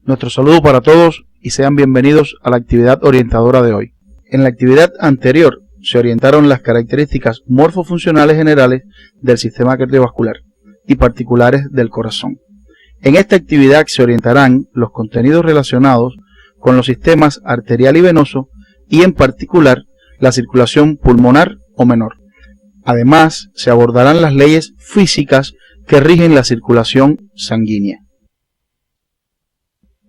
Nuestro saludo para todos y sean bienvenidos a la actividad orientadora de hoy. En la actividad anterior se orientaron las características morfofuncionales generales del sistema cardiovascular y particulares del corazón. En esta actividad se orientarán los contenidos relacionados con los sistemas arterial y venoso y en particular la circulación pulmonar o menor. Además, se abordarán las leyes físicas que rigen la circulación sanguínea.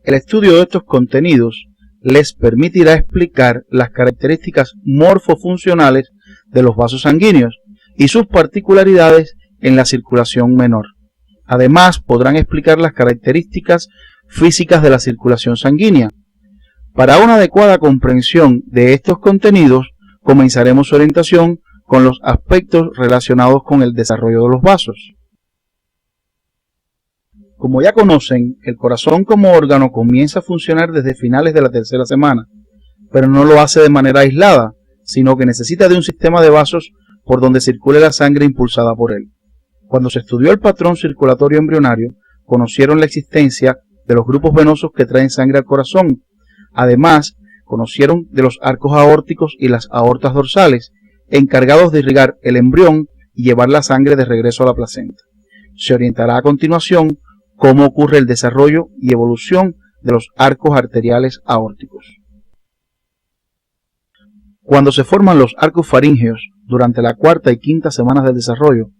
El estudio de estos contenidos les permitirá explicar las características morfofuncionales de los vasos sanguíneos y sus particularidades en la circulación menor. Además, podrán explicar las características físicas de la circulación sanguínea. Para una adecuada comprensión de estos contenidos, comenzaremos su orientación con los aspectos relacionados con el desarrollo de los vasos. Como ya conocen, el corazón como órgano comienza a funcionar desde finales de la tercera semana, pero no lo hace de manera aislada, sino que necesita de un sistema de vasos por donde circule la sangre impulsada por él. Cuando se estudió el patrón circulatorio embrionario, conocieron la existencia de los grupos venosos que traen sangre al corazón. Además, conocieron de los arcos aórticos y las aortas dorsales, encargados de irrigar el embrión y llevar la sangre de regreso a la placenta. Se orientará a continuación cómo ocurre el desarrollo y evolución de los arcos arteriales aórticos. Cuando se forman los arcos faríngeos durante la cuarta y quinta semanas del desarrollo,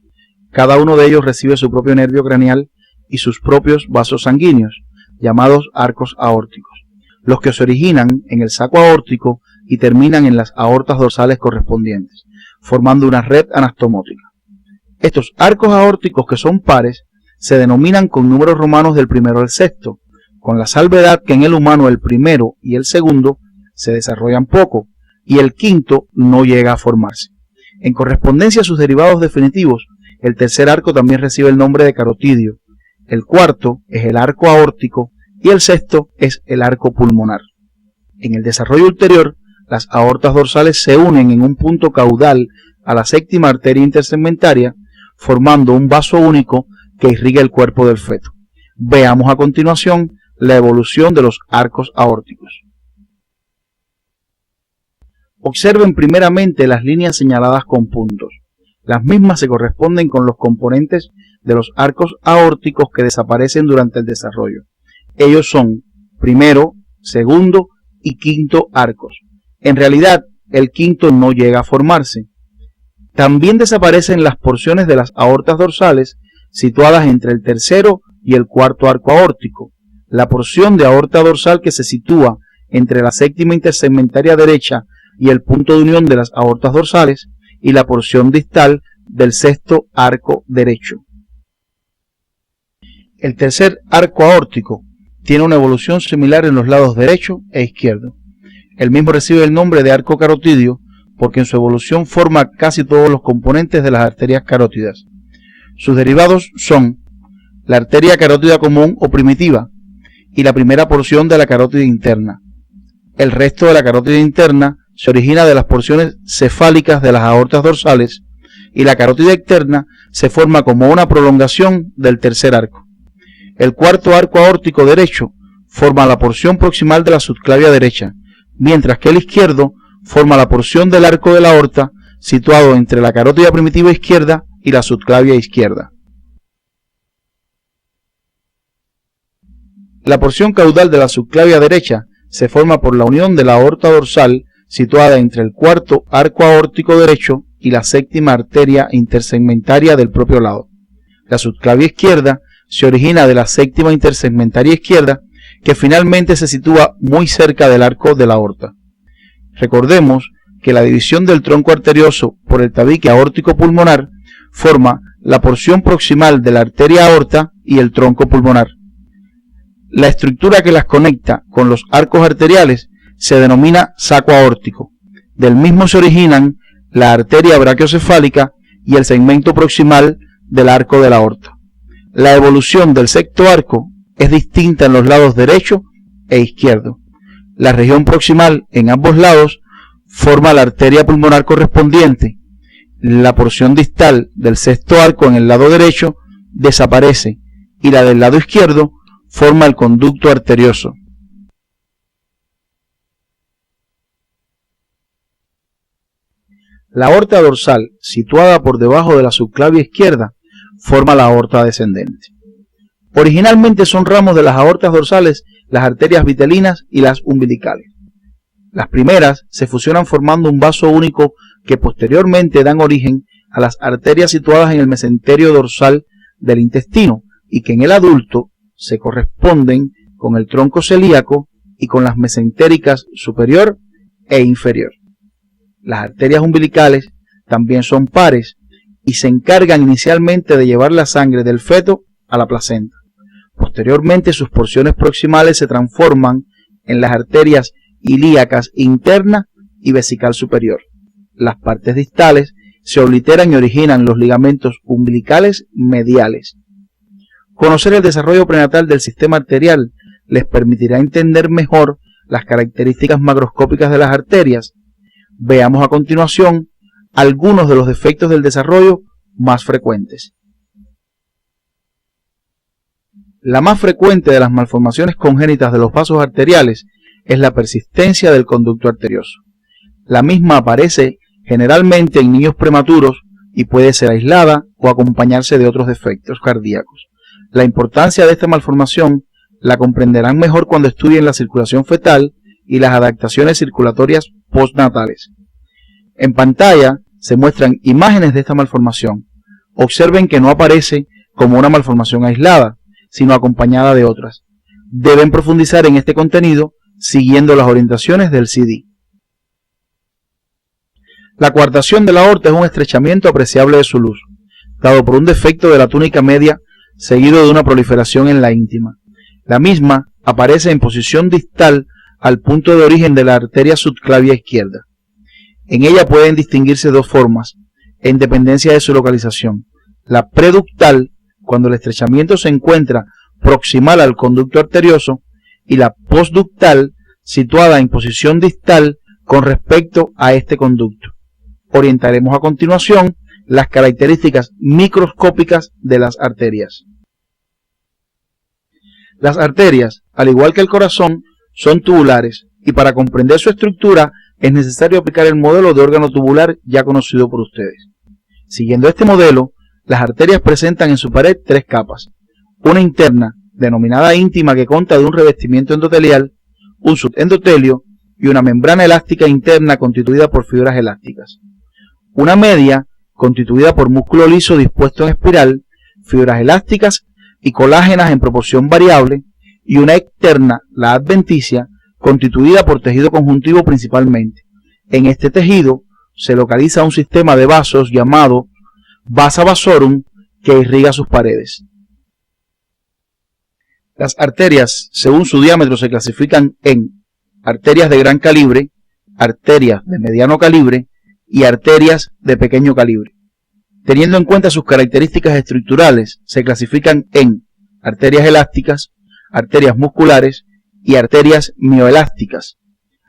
cada uno de ellos recibe su propio nervio craneal y sus propios vasos sanguíneos, llamados arcos aórticos, los que se originan en el saco aórtico y terminan en las aortas dorsales correspondientes, formando una red anastomótica. Estos arcos aórticos, que son pares, se denominan con números romanos del primero al sexto, con la salvedad que en el humano el primero y el segundo se desarrollan poco, y el quinto no llega a formarse. En correspondencia a sus derivados definitivos, el tercer arco también recibe el nombre de carotidio, el cuarto es el arco aórtico y el sexto es el arco pulmonar. En el desarrollo ulterior, las aortas dorsales se unen en un punto caudal a la séptima arteria intersegmentaria, formando un vaso único que irriga el cuerpo del feto. Veamos a continuación la evolución de los arcos aórticos. Observen primeramente las líneas señaladas con puntos. Las mismas se corresponden con los componentes de los arcos aórticos que desaparecen durante el desarrollo. Ellos son primero, segundo y quinto arcos. En realidad, el quinto no llega a formarse. También desaparecen las porciones de las aortas dorsales situadas entre el tercero y el cuarto arco aórtico, la porción de aorta dorsal que se sitúa entre la séptima intersegmentaria derecha y el punto de unión de las aortas dorsales, y la porción distal del sexto arco derecho. El tercer arco aórtico tiene una evolución similar en los lados derecho e izquierdo. El mismo recibe el nombre de arco carotidio porque en su evolución forma casi todos los componentes de las arterias carótidas. Sus derivados son la arteria carótida común o primitiva y la primera porción de la carótida interna. El resto de la carótida interna se origina de las porciones cefálicas de las aortas dorsales y la carótida externa se forma como una prolongación del tercer arco. El cuarto arco aórtico derecho forma la porción proximal de la subclavia derecha, mientras que el izquierdo forma la porción del arco de la aorta situado entre la carótida primitiva izquierda y la subclavia izquierda. La porción caudal de la subclavia derecha se forma por la unión de la aorta dorsal situada entre el cuarto arco aórtico derecho y la séptima arteria intersegmentaria del propio lado. La subclavia izquierda se origina de la séptima intersegmentaria izquierda, que finalmente se sitúa muy cerca del arco de la aorta. Recordemos que la división del tronco arterioso por el tabique aórtico pulmonar forma la porción proximal de la arteria aorta y el tronco pulmonar. La estructura que las conecta con los arcos arteriales se denomina saco aórtico. Del mismo se originan la arteria brachiocefálica y el segmento proximal del arco de la aorta. La evolución del sexto arco es distinta en los lados derecho e izquierdo. La región proximal en ambos lados forma la arteria pulmonar correspondiente. La porción distal del sexto arco en el lado derecho desaparece y la del lado izquierdo forma el conducto arterioso. La aorta dorsal, situada por debajo de la subclavia izquierda, forma la aorta descendente. Originalmente son ramos de las aortas dorsales las arterias vitelinas y las umbilicales. Las primeras se fusionan formando un vaso único que posteriormente dan origen a las arterias situadas en el mesenterio dorsal del intestino y que en el adulto se corresponden con el tronco celíaco y con las mesentéricas superior e inferior. Las arterias umbilicales también son pares y se encargan inicialmente de llevar la sangre del feto a la placenta. Posteriormente sus porciones proximales se transforman en las arterias ilíacas interna y vesical superior. Las partes distales se obliteran y originan los ligamentos umbilicales mediales. Conocer el desarrollo prenatal del sistema arterial les permitirá entender mejor las características macroscópicas de las arterias. Veamos a continuación algunos de los defectos del desarrollo más frecuentes. La más frecuente de las malformaciones congénitas de los vasos arteriales es la persistencia del conducto arterioso. La misma aparece generalmente en niños prematuros y puede ser aislada o acompañarse de otros defectos cardíacos. La importancia de esta malformación la comprenderán mejor cuando estudien la circulación fetal y las adaptaciones circulatorias postnatales. En pantalla se muestran imágenes de esta malformación. Observen que no aparece como una malformación aislada, sino acompañada de otras. Deben profundizar en este contenido siguiendo las orientaciones del CD. La coartación de la aorta es un estrechamiento apreciable de su luz, dado por un defecto de la túnica media seguido de una proliferación en la íntima. La misma aparece en posición distal al punto de origen de la arteria subclavia izquierda. En ella pueden distinguirse dos formas, en dependencia de su localización. La preductal, cuando el estrechamiento se encuentra proximal al conducto arterioso, y la postductal, situada en posición distal con respecto a este conducto. Orientaremos a continuación las características microscópicas de las arterias. Las arterias, al igual que el corazón, son tubulares y para comprender su estructura es necesario aplicar el modelo de órgano tubular ya conocido por ustedes. Siguiendo este modelo, las arterias presentan en su pared tres capas: una interna, denominada íntima, que consta de un revestimiento endotelial, un subendotelio y una membrana elástica interna constituida por fibras elásticas; una media, constituida por músculo liso dispuesto en espiral, fibras elásticas y colágenas en proporción variable; y una externa, la adventicia, constituida por tejido conjuntivo principalmente. En este tejido se localiza un sistema de vasos llamado vasa vasorum que irriga sus paredes. Las arterias, según su diámetro, se clasifican en arterias de gran calibre, arterias de mediano calibre y arterias de pequeño calibre. Teniendo en cuenta sus características estructurales, se clasifican en arterias elásticas, arterias musculares y arterias mioelásticas.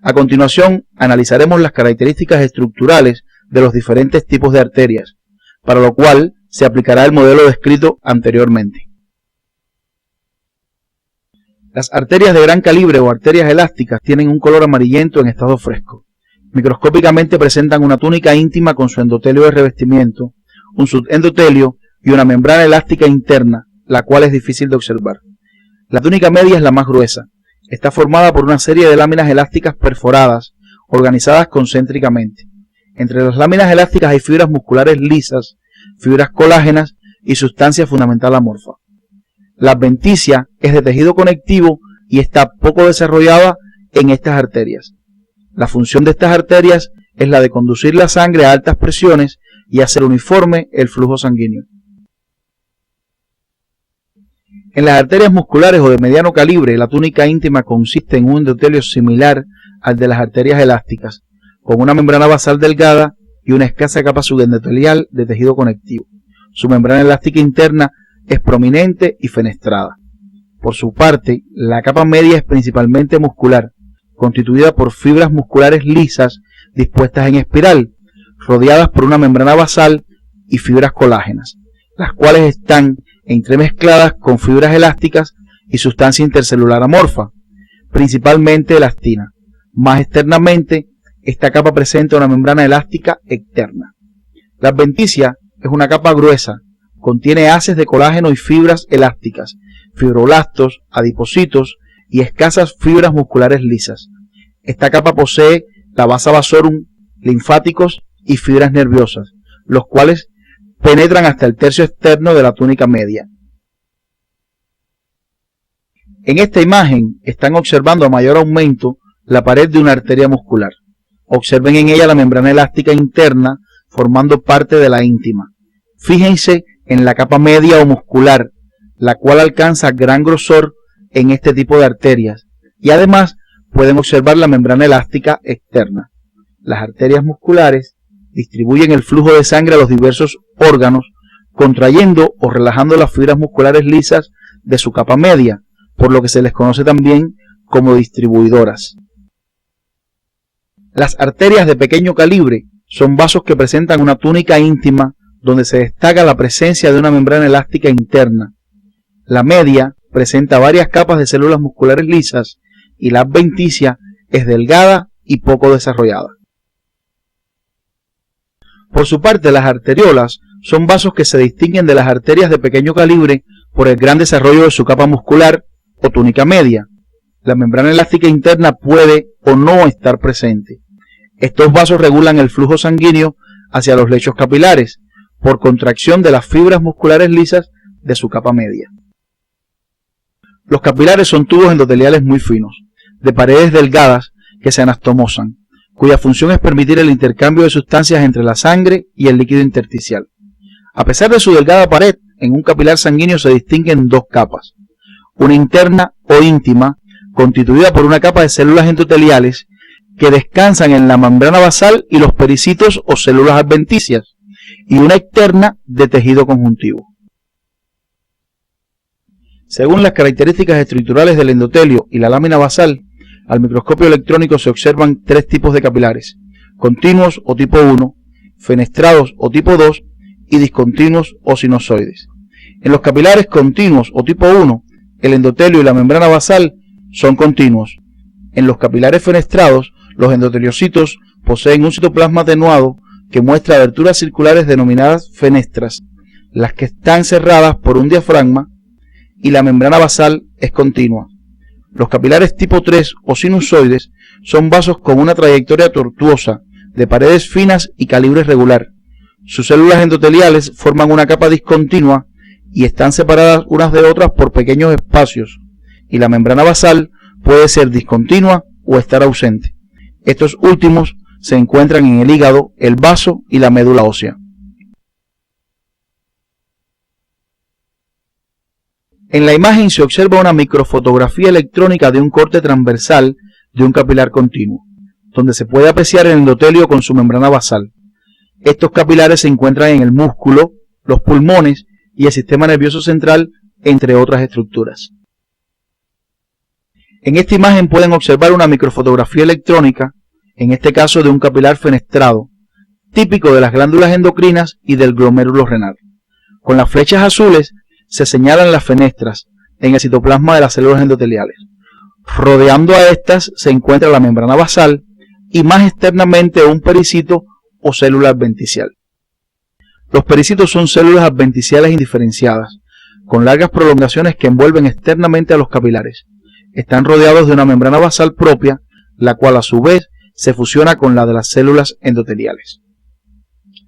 A continuación, analizaremos las características estructurales de los diferentes tipos de arterias, para lo cual se aplicará el modelo descrito anteriormente. Las arterias de gran calibre o arterias elásticas tienen un color amarillento en estado fresco. Microscópicamente presentan una túnica íntima con su endotelio de revestimiento, un subendotelio y una membrana elástica interna, la cual es difícil de observar. La túnica media es la más gruesa. Está formada por una serie de láminas elásticas perforadas, organizadas concéntricamente. Entre las láminas elásticas hay fibras musculares lisas, fibras colágenas y sustancia fundamental amorfa. La adventicia es de tejido conectivo y está poco desarrollada en estas arterias. La función de estas arterias es la de conducir la sangre a altas presiones y hacer uniforme el flujo sanguíneo. En las arterias musculares o de mediano calibre, la túnica íntima consiste en un endotelio similar al de las arterias elásticas, con una membrana basal delgada y una escasa capa subendotelial de tejido conectivo. Su membrana elástica interna es prominente y fenestrada. Por su parte, la capa media es principalmente muscular, constituida por fibras musculares lisas dispuestas en espiral, rodeadas por una membrana basal y fibras colágenas, las cuales están entremezcladas con fibras elásticas y sustancia intercelular amorfa, principalmente elastina. Más externamente, esta capa presenta una membrana elástica externa. La adventicia es una capa gruesa, contiene haces de colágeno y fibras elásticas, fibroblastos, adipocitos y escasas fibras musculares lisas. Esta capa posee la vasa vasorum, linfáticos y fibras nerviosas, los cuales penetran hasta el tercio externo de la túnica media. En esta imagen están observando a mayor aumento la pared de una arteria muscular. Observen en ella la membrana elástica interna formando parte de la íntima. Fíjense en la capa media o muscular, la cual alcanza gran grosor en este tipo de arterias, y además pueden observar la membrana elástica externa. Las arterias musculares distribuyen el flujo de sangre a los diversos órganos, contrayendo o relajando las fibras musculares lisas de su capa media, por lo que se les conoce también como distribuidoras. Las arterias de pequeño calibre son vasos que presentan una túnica íntima donde se destaca la presencia de una membrana elástica interna. La media presenta varias capas de células musculares lisas y la adventicia es delgada y poco desarrollada. Por su parte, las arteriolas son vasos que se distinguen de las arterias de pequeño calibre por el gran desarrollo de su capa muscular o túnica media. La membrana elástica interna puede o no estar presente. Estos vasos regulan el flujo sanguíneo hacia los lechos capilares por contracción de las fibras musculares lisas de su capa media. Los capilares son tubos endoteliales muy finos, de paredes delgadas que se anastomosan, cuya función es permitir el intercambio de sustancias entre la sangre y el líquido intersticial. A pesar de su delgada pared, en un capilar sanguíneo se distinguen dos capas, una interna o íntima, constituida por una capa de células endoteliales que descansan en la membrana basal y los pericitos o células adventicias, y una externa de tejido conjuntivo. Según las características estructurales del endotelio y la lámina basal, al microscopio electrónico se observan tres tipos de capilares: continuos o tipo 1, fenestrados o tipo 2 y discontinuos o sinusoides. En los capilares continuos o tipo 1, el endotelio y la membrana basal son continuos. En los capilares fenestrados, los endoteliocitos poseen un citoplasma atenuado que muestra aberturas circulares denominadas fenestras, las que están cerradas por un diafragma, y la membrana basal es continua. Los capilares tipo 3 o sinusoides son vasos con una trayectoria tortuosa, de paredes finas y calibre regular. Sus células endoteliales forman una capa discontinua y están separadas unas de otras por pequeños espacios, y la membrana basal puede ser discontinua o estar ausente. Estos últimos se encuentran en el hígado, el vaso y la médula ósea. En la imagen se observa una microfotografía electrónica de un corte transversal de un capilar continuo, donde se puede apreciar el endotelio con su membrana basal. Estos capilares se encuentran en el músculo, los pulmones y el sistema nervioso central, entre otras estructuras. En esta imagen pueden observar una microfotografía electrónica, en este caso de un capilar fenestrado, típico de las glándulas endocrinas y del glomérulo renal. Con las flechas azules se señalan las fenestras en el citoplasma de las células endoteliales. Rodeando a estas se encuentra la membrana basal y más externamente un pericito o célula adventicial. Los pericitos son células adventiciales indiferenciadas, con largas prolongaciones que envuelven externamente a los capilares. Están rodeados de una membrana basal propia, la cual a su vez se fusiona con la de las células endoteliales.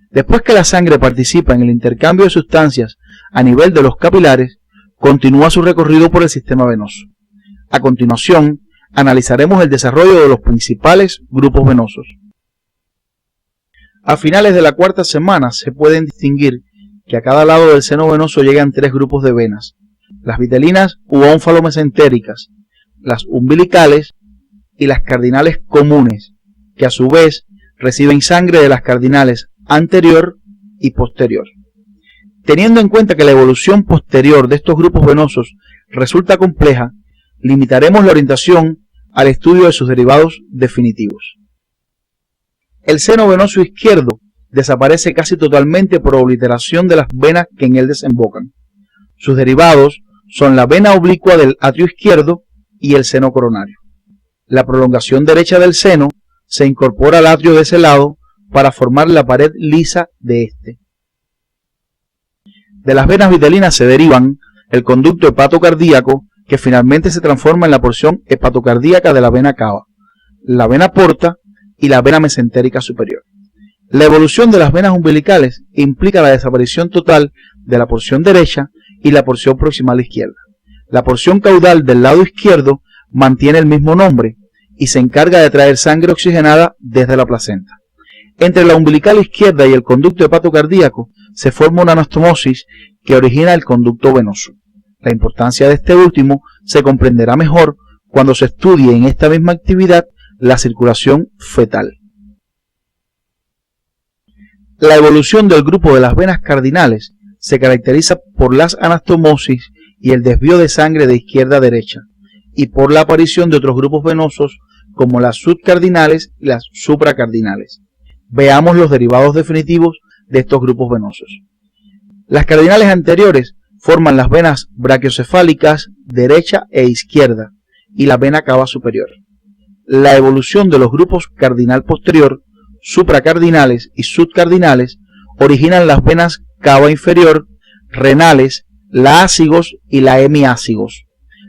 Después que la sangre participa en el intercambio de sustancias a nivel de los capilares, continúa su recorrido por el sistema venoso. A continuación, analizaremos el desarrollo de los principales grupos venosos. A finales de la cuarta semana se pueden distinguir que a cada lado del seno venoso llegan tres grupos de venas: las vitelinas u ónfalo-mesentéricas, las umbilicales y las cardinales comunes, que a su vez reciben sangre de las cardinales anterior y posterior. Teniendo en cuenta que la evolución posterior de estos grupos venosos resulta compleja, limitaremos la orientación al estudio de sus derivados definitivos. El seno venoso izquierdo desaparece casi totalmente por obliteración de las venas que en él desembocan. Sus derivados son la vena oblicua del atrio izquierdo y el seno coronario. La prolongación derecha del seno se incorpora al atrio de ese lado para formar la pared lisa de este. De las venas vitelinas se derivan el conducto hepatocardíaco, que finalmente se transforma en la porción hepatocardíaca de la vena cava, la vena porta y la vena mesentérica superior. La evolución de las venas umbilicales implica la desaparición total de la porción derecha y la porción proximal izquierda. La porción caudal del lado izquierdo mantiene el mismo nombre y se encarga de traer sangre oxigenada desde la placenta. Entre la umbilical izquierda y el conducto hepatocardíaco se forma una anastomosis que origina el conducto venoso. La importancia de este último se comprenderá mejor cuando se estudie en esta misma actividad la circulación fetal. La evolución del grupo de las venas cardinales se caracteriza por las anastomosis y el desvío de sangre de izquierda a derecha, y por la aparición de otros grupos venosos como las subcardinales y las supracardinales. Veamos los derivados definitivos de estos grupos venosos. Las cardinales anteriores forman las venas brachiocefálicas derecha e izquierda y la vena cava superior. La evolución de los grupos cardinal posterior, supracardinales y subcardinales originan las venas cava inferior, renales, la ácigos y la hemiácigos.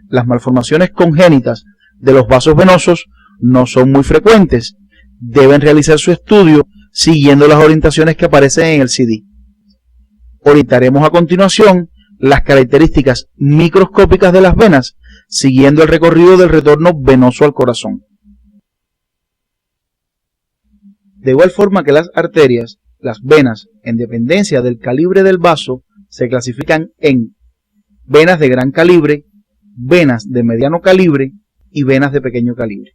Las malformaciones congénitas de los vasos venosos no son muy frecuentes. Deben realizar su estudio siguiendo las orientaciones que aparecen en el CD. Orientaremos a continuación las características microscópicas de las venas, siguiendo el recorrido del retorno venoso al corazón. De igual forma que las arterias, las venas, en dependencia del calibre del vaso, se clasifican en venas de gran calibre, venas de mediano calibre y venas de pequeño calibre.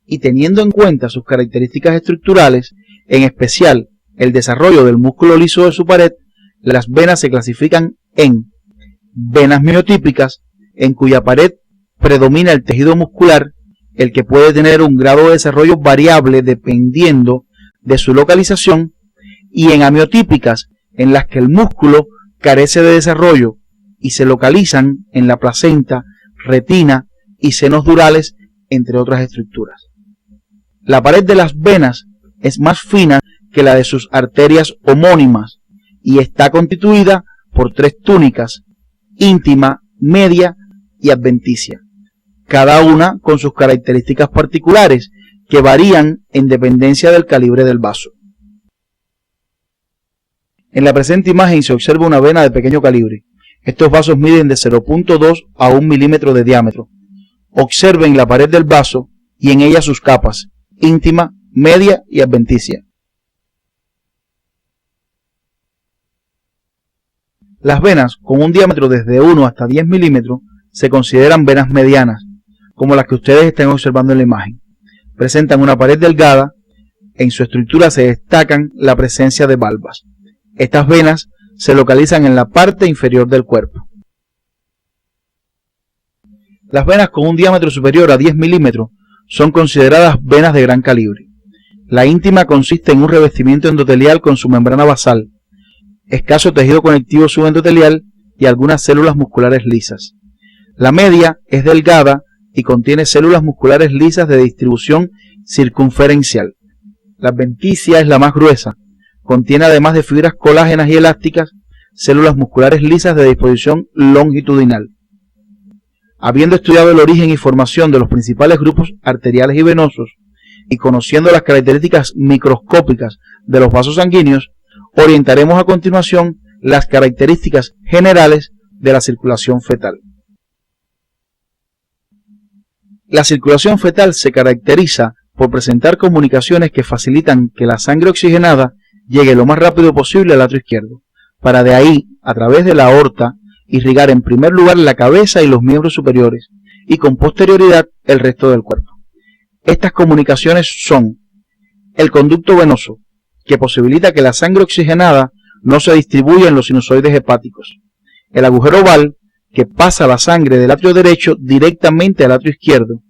Y teniendo en cuenta sus características estructurales, en especial el desarrollo del músculo liso de su pared, las venas se clasifican en venas miotípicas, en cuya pared predomina el tejido muscular, el que puede tener un grado de desarrollo variable dependiendo de su localización, y en amiotípicas, en las que el músculo carece de desarrollo y se localizan en la placenta, retina y senos durales, entre otras estructuras. La pared de las venas es más fina que la de sus arterias homónimas y está constituida por 3 túnicas: íntima, media y adventicia, cada una con sus características particulares que varían en dependencia del calibre del vaso. En la presente imagen se observa una vena de pequeño calibre. Estos vasos miden de 0.2 a 1 milímetro de diámetro. Observen la pared del vaso y en ella sus capas: íntima, media y adventicia. Las venas con un diámetro desde 1 hasta 10 milímetros se consideran venas medianas, como las que ustedes están observando en la imagen. Presentan una pared delgada, en su estructura se destacan la presencia de valvas. Estas venas se localizan en la parte inferior del cuerpo. Las venas con un diámetro superior a 10 milímetros son consideradas venas de gran calibre. La íntima consiste en un revestimiento endotelial con su membrana basal, escaso tejido conectivo subendotelial y algunas células musculares lisas. La media es delgada y contiene células musculares lisas de distribución circunferencial. La adventicia es la más gruesa. Contiene, además de fibras colágenas y elásticas, células musculares lisas de disposición longitudinal. Habiendo estudiado el origen y formación de los principales grupos arteriales y venosos y conociendo las características microscópicas de los vasos sanguíneos, orientaremos a continuación las características generales de la circulación fetal. La circulación fetal se caracteriza por presentar comunicaciones que facilitan que la sangre oxigenada llegue lo más rápido posible al atrio izquierdo, para de ahí, a través de la aorta, irrigar en primer lugar la cabeza y los miembros superiores, y con posterioridad el resto del cuerpo. Estas comunicaciones son el conducto venoso, que posibilita que la sangre oxigenada no se distribuya en los sinusoides hepáticos; el agujero oval, que pasa la sangre del atrio derecho directamente al atrio izquierdo;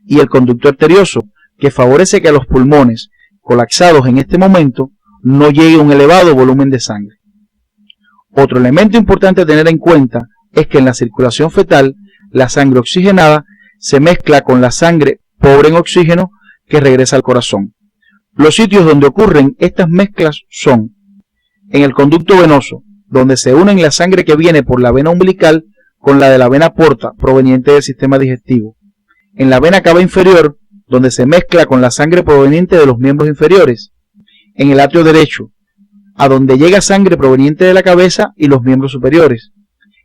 y el conducto arterioso, que favorece que a los pulmones, colapsados en este momento, no llegue un elevado volumen de sangre. Otro elemento importante a tener en cuenta es que en la circulación fetal la sangre oxigenada se mezcla con la sangre pobre en oxígeno que regresa al corazón. Los sitios donde ocurren estas mezclas son en el conducto venoso, donde se unen la sangre que viene por la vena umbilical con la de la vena porta proveniente del sistema digestivo. En la vena cava inferior, donde se mezcla con la sangre proveniente de los miembros inferiores. En el atrio derecho, a donde llega sangre proveniente de la cabeza y los miembros superiores.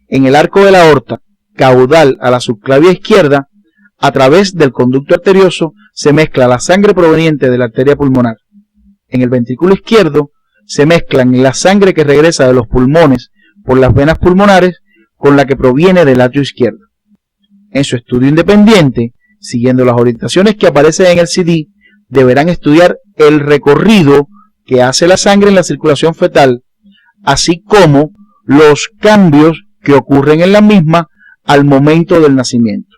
En el arco de la aorta, caudal a la subclavia izquierda, a través del conducto arterioso se mezcla la sangre proveniente de la arteria pulmonar. En el ventrículo izquierdo se mezclan la sangre que regresa de los pulmones por las venas pulmonares con la que proviene del atrio izquierdo. En su estudio independiente, siguiendo las orientaciones que aparecen en el CD, deberán estudiar el recorrido que hace la sangre en la circulación fetal, así como los cambios que ocurren en la misma al momento del nacimiento.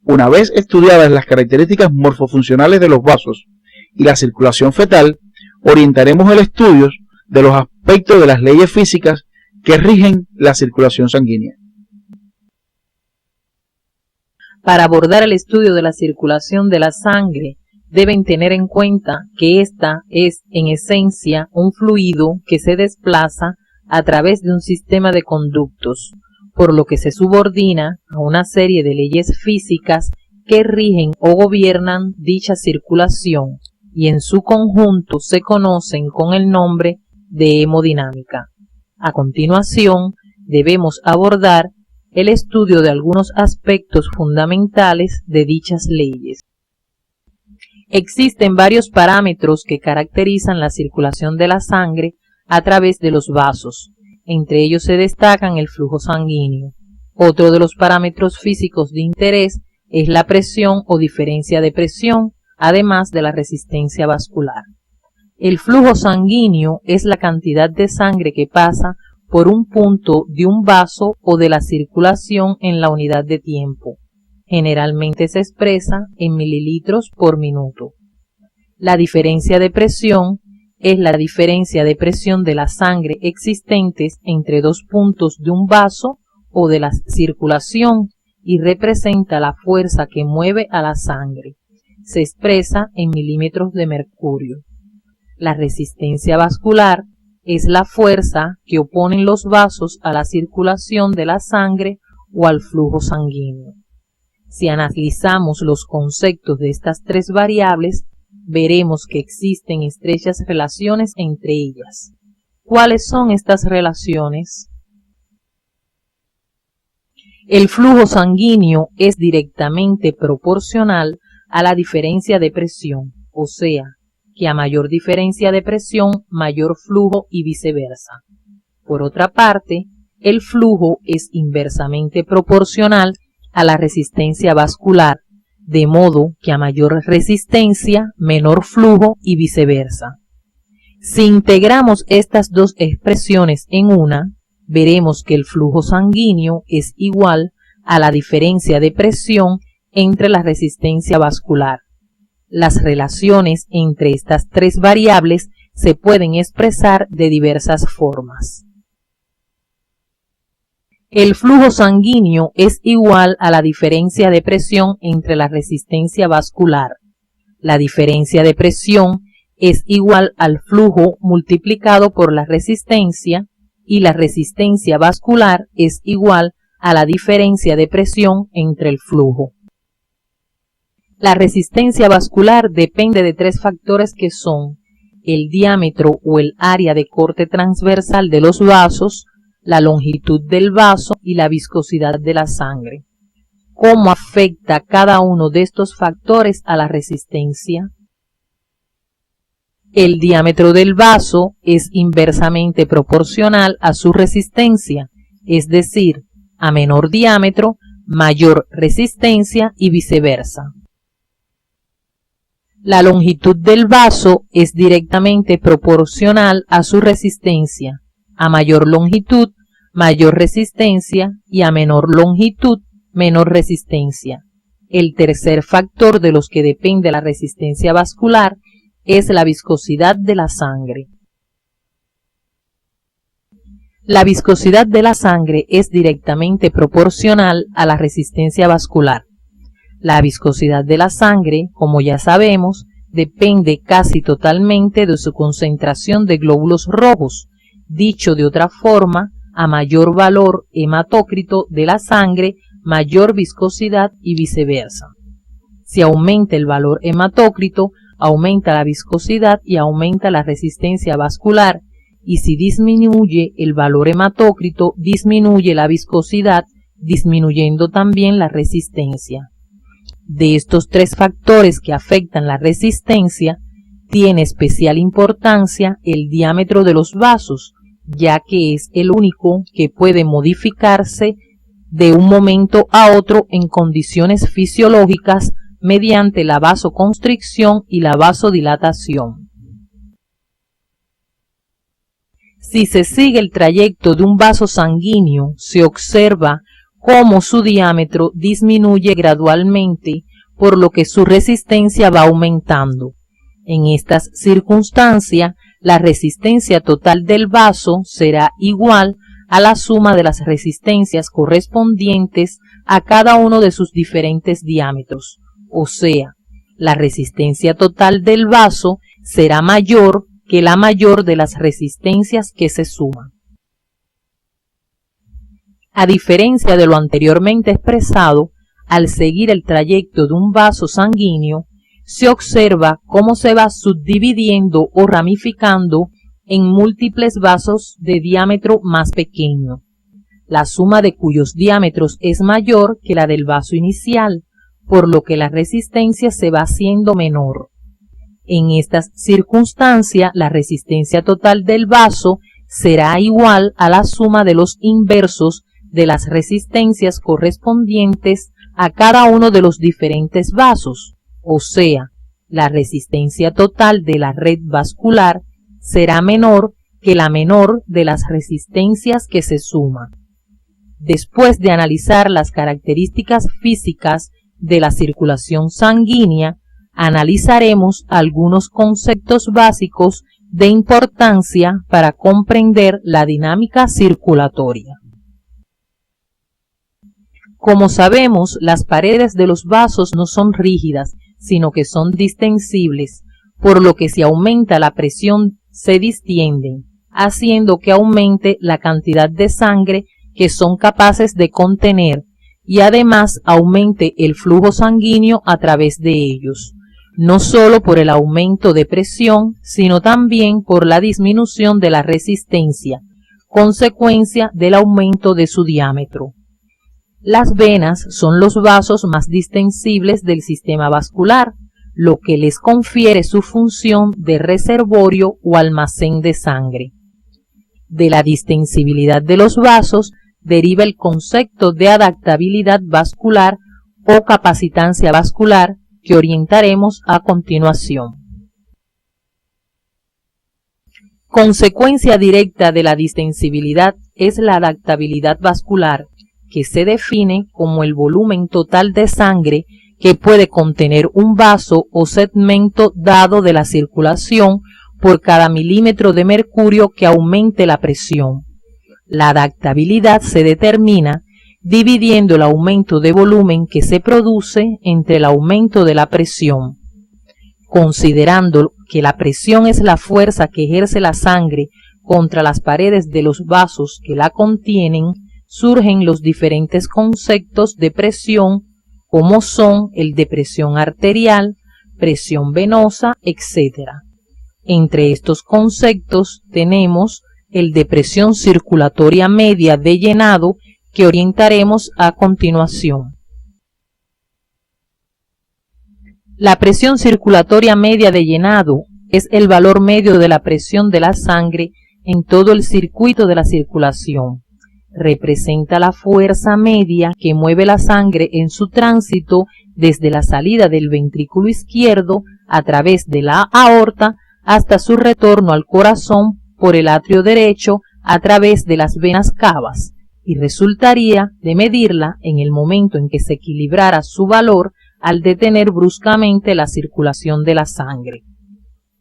Una vez estudiadas las características morfofuncionales de los vasos y la circulación fetal, orientaremos el estudio de los aspectos de las leyes físicas que rigen la circulación sanguínea. Para abordar el estudio de la circulación de la sangre, deben tener en cuenta que ésta es, en esencia, un fluido que se desplaza a través de un sistema de conductos, por lo que se subordina a una serie de leyes físicas que rigen o gobiernan dicha circulación y en su conjunto se conocen con el nombre de hemodinámica. A continuación, debemos abordar el estudio de algunos aspectos fundamentales de dichas leyes. Existen varios parámetros que caracterizan la circulación de la sangre a través de los vasos. Entre ellos se destacan el flujo sanguíneo. Otro de los parámetros físicos de interés es la presión o diferencia de presión, además de la resistencia vascular. El flujo sanguíneo es la cantidad de sangre que pasa por un punto de un vaso o de la circulación en la unidad de tiempo. Generalmente se expresa en mililitros por minuto. La diferencia de presión es la diferencia de presión de la sangre existentes entre dos puntos de un vaso o de la circulación y representa la fuerza que mueve a la sangre. Se expresa en milímetros de mercurio. La resistencia vascular es la fuerza que oponen los vasos a la circulación de la sangre o al flujo sanguíneo. Si analizamos los conceptos de estas tres variables, veremos que existen estrechas relaciones entre ellas. ¿Cuáles son estas relaciones? El flujo sanguíneo es directamente proporcional a la diferencia de presión, o sea, que a mayor diferencia de presión, mayor flujo y viceversa. Por otra parte, el flujo es inversamente proporcional a la resistencia vascular, de modo que a mayor resistencia, menor flujo y viceversa. Si integramos estas dos expresiones en una, veremos que el flujo sanguíneo es igual a la diferencia de presión entre la resistencia vascular. Las relaciones entre estas tres variables se pueden expresar de diversas formas. El flujo sanguíneo es igual a la diferencia de presión entre la resistencia vascular. La diferencia de presión es igual al flujo multiplicado por la resistencia y la resistencia vascular es igual a la diferencia de presión entre el flujo. La resistencia vascular depende de tres factores que son el diámetro o el área de corte transversal de los vasos, la longitud del vaso y la viscosidad de la sangre. ¿Cómo afecta cada uno de estos factores a la resistencia? El diámetro del vaso es inversamente proporcional a su resistencia, es decir, a menor diámetro, mayor resistencia y viceversa. La longitud del vaso es directamente proporcional a su resistencia. A mayor longitud, mayor resistencia y a menor longitud, menor resistencia. El tercer factor de los que depende la resistencia vascular es la viscosidad de la sangre. La viscosidad de la sangre es directamente proporcional a la resistencia vascular. La viscosidad de la sangre, como ya sabemos, depende casi totalmente de su concentración de glóbulos rojos. Dicho de otra forma, a mayor valor hematócrito de la sangre, mayor viscosidad y viceversa. Si aumenta el valor hematócrito, aumenta la viscosidad y aumenta la resistencia vascular, y si disminuye el valor hematócrito, disminuye la viscosidad, disminuyendo también la resistencia. De estos tres factores que afectan la resistencia, tiene especial importancia el diámetro de los vasos, ya que es el único que puede modificarse de un momento a otro en condiciones fisiológicas mediante la vasoconstricción y la vasodilatación. Si se sigue el trayecto de un vaso sanguíneo, se observa cómo su diámetro disminuye gradualmente, por lo que su resistencia va aumentando. En estas circunstancias, la resistencia total del vaso será igual a la suma de las resistencias correspondientes a cada uno de sus diferentes diámetros. O sea, la resistencia total del vaso será mayor que la mayor de las resistencias que se suman. A diferencia de lo anteriormente expresado, al seguir el trayecto de un vaso sanguíneo, se observa cómo se va subdividiendo o ramificando en múltiples vasos de diámetro más pequeño, la suma de cuyos diámetros es mayor que la del vaso inicial, por lo que la resistencia se va haciendo menor. En estas circunstancias, la resistencia total del vaso será igual a la suma de los inversos de las resistencias correspondientes a cada uno de los diferentes vasos, o sea, la resistencia total de la red vascular será menor que la menor de las resistencias que se suman. Después de analizar las características físicas de la circulación sanguínea, analizaremos algunos conceptos básicos de importancia para comprender la dinámica circulatoria. Como sabemos, las paredes de los vasos no son rígidas, sino que son distensibles, por lo que si aumenta la presión se distienden, haciendo que aumente la cantidad de sangre que son capaces de contener y además aumente el flujo sanguíneo a través de ellos, no solo por el aumento de presión, sino también por la disminución de la resistencia, consecuencia del aumento de su diámetro. Las venas son los vasos más distensibles del sistema vascular, lo que les confiere su función de reservorio o almacén de sangre. De la distensibilidad de los vasos deriva el concepto de adaptabilidad vascular o capacitancia vascular que orientaremos a continuación. Consecuencia directa de la distensibilidad es la adaptabilidad vascular, que se define como el volumen total de sangre que puede contener un vaso o segmento dado de la circulación por cada milímetro de mercurio que aumente la presión. La adaptabilidad se determina dividiendo el aumento de volumen que se produce entre el aumento de la presión. Considerando que la presión es la fuerza que ejerce la sangre contra las paredes de los vasos que la contienen, surgen los diferentes conceptos de presión, como son el de presión arterial, presión venosa, etc. Entre estos conceptos tenemos el de presión circulatoria media de llenado, que orientaremos a continuación. La presión circulatoria media de llenado es el valor medio de la presión de la sangre en todo el circuito de la circulación. Representa la fuerza media que mueve la sangre en su tránsito desde la salida del ventrículo izquierdo a través de la aorta hasta su retorno al corazón por el atrio derecho a través de las venas cavas, y resultaría de medirla en el momento en que se equilibrara su valor al detener bruscamente la circulación de la sangre.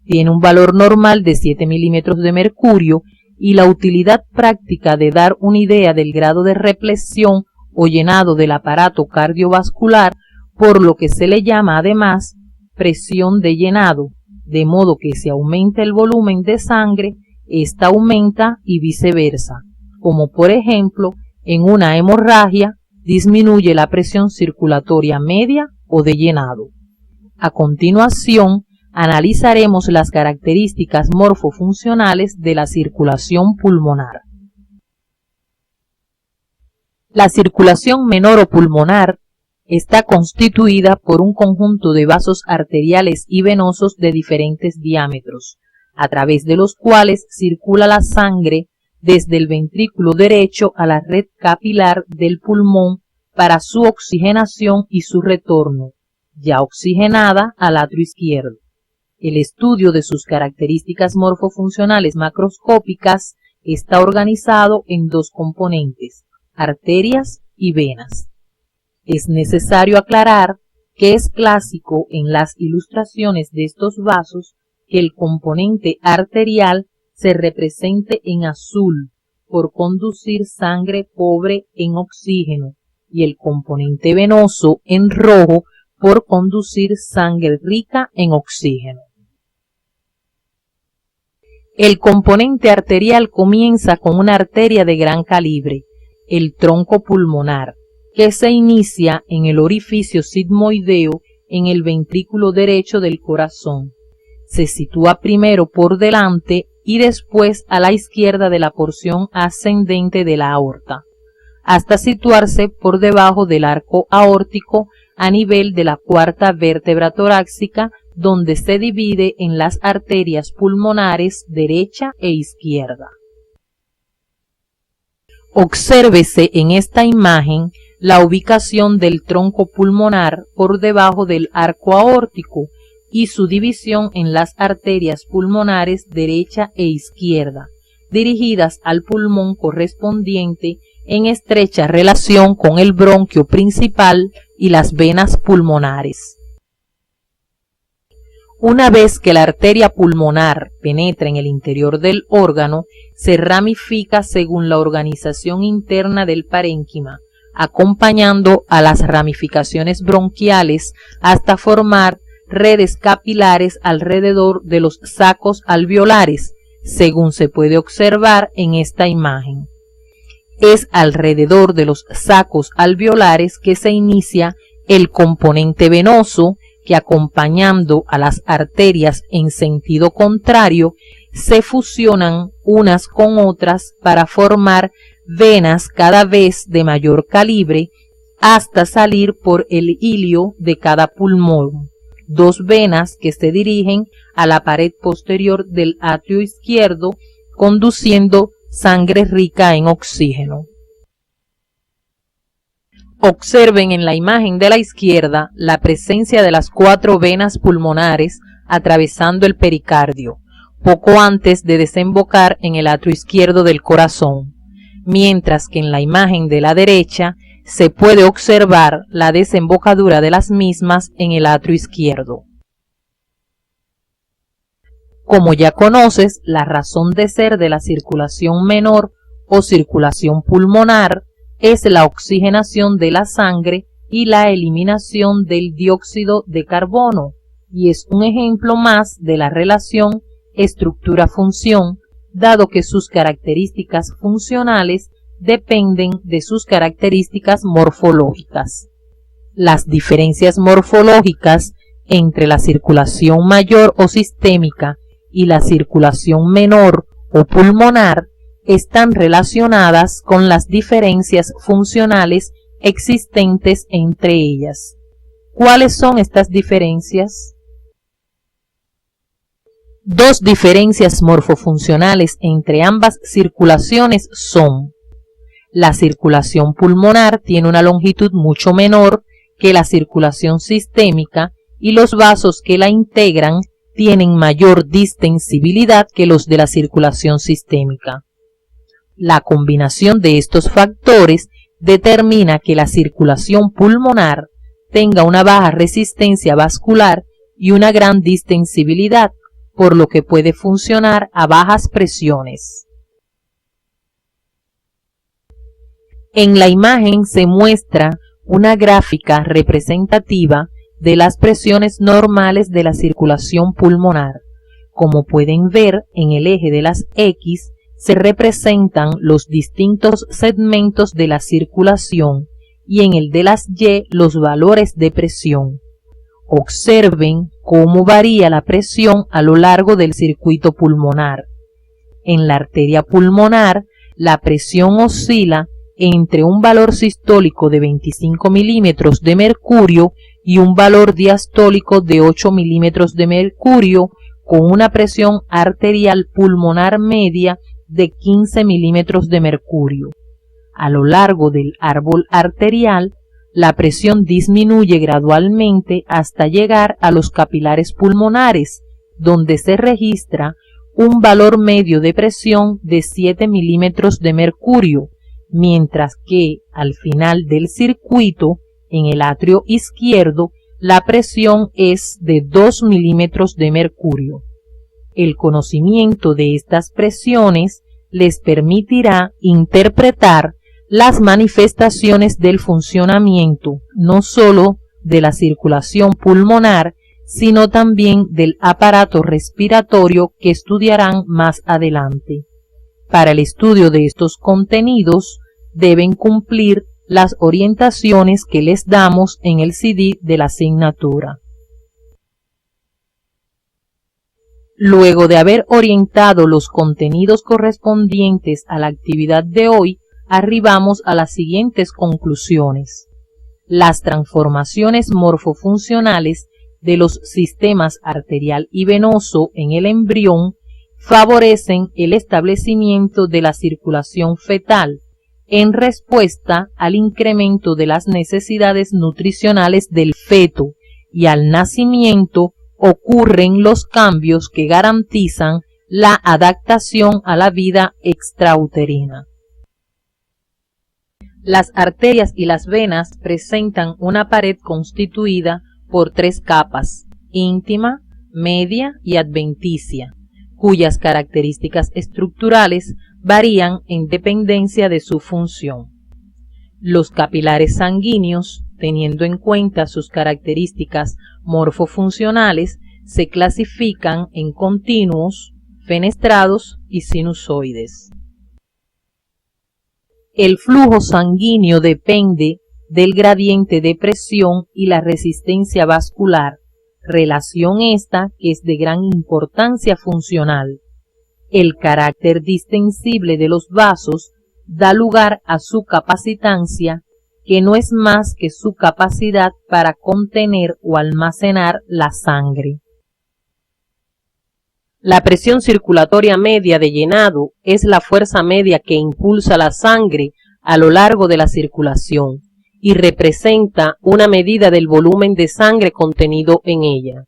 Tiene un valor normal de 7 milímetros de mercurio y la utilidad práctica de dar una idea del grado de repleción o llenado del aparato cardiovascular, por lo que se le llama además presión de llenado, de modo que si aumenta el volumen de sangre, ésta aumenta y viceversa, como por ejemplo en una hemorragia disminuye la presión circulatoria media o de llenado. A continuación, analizaremos las características morfofuncionales de la circulación pulmonar. La circulación menor o pulmonar está constituida por un conjunto de vasos arteriales y venosos de diferentes diámetros, a través de los cuales circula la sangre desde el ventrículo derecho a la red capilar del pulmón para su oxigenación y su retorno, ya oxigenada, al atrio izquierdo. El estudio de sus características morfofuncionales macroscópicas está organizado en dos componentes, arterias y venas. Es necesario aclarar que es clásico en las ilustraciones de estos vasos que el componente arterial se represente en azul por conducir sangre pobre en oxígeno y el componente venoso en rojo por conducir sangre rica en oxígeno. El componente arterial comienza con una arteria de gran calibre, el tronco pulmonar, que se inicia en el orificio sigmoideo en el ventrículo derecho del corazón. Se sitúa primero por delante y después a la izquierda de la porción ascendente de la aorta, hasta situarse por debajo del arco aórtico a nivel de la cuarta vértebra torácica, donde se divide en las arterias pulmonares derecha e izquierda. Obsérvese en esta imagen la ubicación del tronco pulmonar por debajo del arco aórtico y su división en las arterias pulmonares derecha e izquierda, dirigidas al pulmón correspondiente en estrecha relación con el bronquio principal y las venas pulmonares. Una vez que la arteria pulmonar penetra en el interior del órgano, se ramifica según la organización interna del parénquima, acompañando a las ramificaciones bronquiales hasta formar redes capilares alrededor de los sacos alveolares, según se puede observar en esta imagen. Es alrededor de los sacos alveolares que se inicia el componente venoso, que acompañando a las arterias en sentido contrario, se fusionan unas con otras para formar venas cada vez de mayor calibre hasta salir por el ilio de cada pulmón, dos venas que se dirigen a la pared posterior del atrio izquierdo, conduciendo sangre rica en oxígeno. Observen en la imagen de la izquierda la presencia de las 4 venas pulmonares atravesando el pericardio, poco antes de desembocar en el atrio izquierdo del corazón, mientras que en la imagen de la derecha se puede observar la desembocadura de las mismas en el atrio izquierdo. Como ya conoces, la razón de ser de la circulación menor o circulación pulmonar es la oxigenación de la sangre y la eliminación del dióxido de carbono, y es un ejemplo más de la relación estructura-función, dado que sus características funcionales dependen de sus características morfológicas. Las diferencias morfológicas entre la circulación mayor o sistémica y la circulación menor o pulmonar están relacionadas con las diferencias funcionales existentes entre ellas. ¿Cuáles son estas diferencias? Dos diferencias morfofuncionales entre ambas circulaciones son: la circulación pulmonar tiene una longitud mucho menor que la circulación sistémica y los vasos que la integran tienen mayor distensibilidad que los de la circulación sistémica. La combinación de estos factores determina que la circulación pulmonar tenga una baja resistencia vascular y una gran distensibilidad, por lo que puede funcionar a bajas presiones. En la imagen se muestra una gráfica representativa de las presiones normales de la circulación pulmonar. Como pueden ver, en el eje de las X se representan los distintos segmentos de la circulación y en el de las Y los valores de presión. Observen cómo varía la presión a lo largo del circuito pulmonar. En la arteria pulmonar, la presión oscila entre un valor sistólico de 25 milímetros de mercurio y un valor diastólico de 8 milímetros de mercurio, con una presión arterial pulmonar media de 15 milímetros de mercurio. A lo largo del árbol arterial, la presión disminuye gradualmente hasta llegar a los capilares pulmonares, donde se registra un valor medio de presión de 7 milímetros de mercurio, mientras que al final del circuito, en el atrio izquierdo, la presión es de 2 milímetros de mercurio. El conocimiento de estas presiones les permitirá interpretar las manifestaciones del funcionamiento, no solo de la circulación pulmonar, sino también del aparato respiratorio que estudiarán más adelante. Para el estudio de estos contenidos, deben cumplir las orientaciones que les damos en el CD de la asignatura. Luego de haber orientado los contenidos correspondientes a la actividad de hoy, arribamos a las siguientes conclusiones. Las transformaciones morfofuncionales de los sistemas arterial y venoso en el embrión favorecen el establecimiento de la circulación fetal en respuesta al incremento de las necesidades nutricionales del feto, y al nacimiento ocurren los cambios que garantizan la adaptación a la vida extrauterina. Las arterias y las venas presentan una pared constituida por 3 capas, íntima, media y adventicia, cuyas características estructurales varían en dependencia de su función. Los capilares sanguíneos, teniendo en cuenta sus características morfofuncionales, se clasifican en continuos, fenestrados y sinusoides. El flujo sanguíneo depende del gradiente de presión y la resistencia vascular, relación esta que es de gran importancia funcional. El carácter distensible de los vasos da lugar a su capacitancia, que no es más que su capacidad para contener o almacenar la sangre. La presión circulatoria media de llenado es la fuerza media que impulsa la sangre a lo largo de la circulación y representa una medida del volumen de sangre contenido en ella.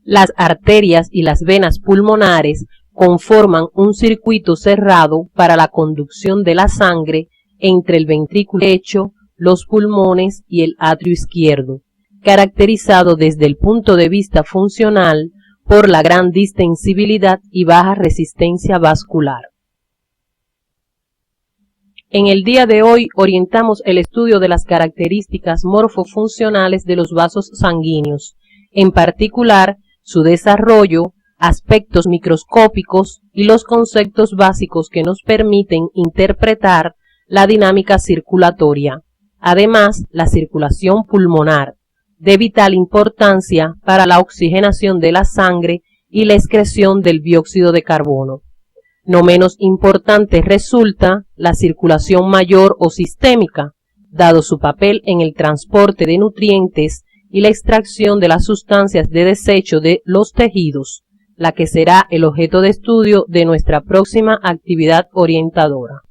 Las arterias y las venas pulmonares conforman un circuito cerrado para la conducción de la sangre entre el ventrículo derecho, los pulmones y el atrio izquierdo, caracterizado desde el punto de vista funcional por la gran distensibilidad y baja resistencia vascular. En el día de hoy orientamos el estudio de las características morfofuncionales de los vasos sanguíneos, en particular su desarrollo, aspectos microscópicos y los conceptos básicos que nos permiten interpretar la dinámica circulatoria. Además, la circulación pulmonar, de vital importancia para la oxigenación de la sangre y la excreción del dióxido de carbono. No menos importante resulta la circulación mayor o sistémica, dado su papel en el transporte de nutrientes y la extracción de las sustancias de desecho de los tejidos, la que será el objeto de estudio de nuestra próxima actividad orientadora.